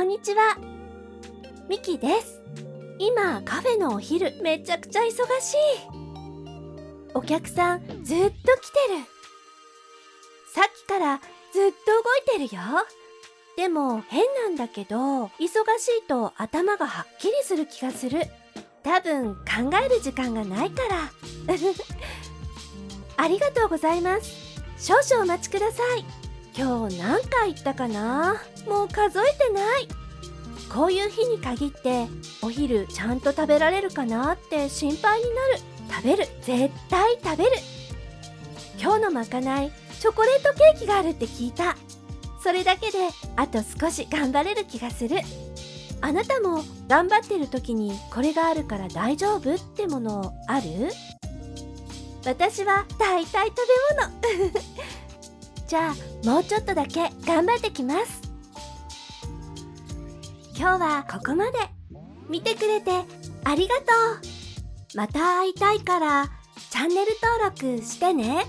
こんにちは、ミキです。今カフェのお昼めちゃくちゃ忙しい。お客さんずっと来てる。さっきからずっと動いてるよ。でも変なんだけど、忙しいと頭がはっきりする気がする。多分考える時間がないからありがとうございます。少々お待ちください。今日何回言ったかな？もう数えてない。こういう日に限ってお昼ちゃんと食べられるかなって心配になる。食べる、絶対食べる。今日のまかないチョコレートケーキがあるって聞いた。それだけであと少し頑張れる気がする。あなたも頑張ってる時にこれがあるから大丈夫ってものある？私は大体食べ物じゃあもうちょっとだけ頑張ってきます。今日はここまで。見てくれてありがとう。また会いたいからチャンネル登録してね。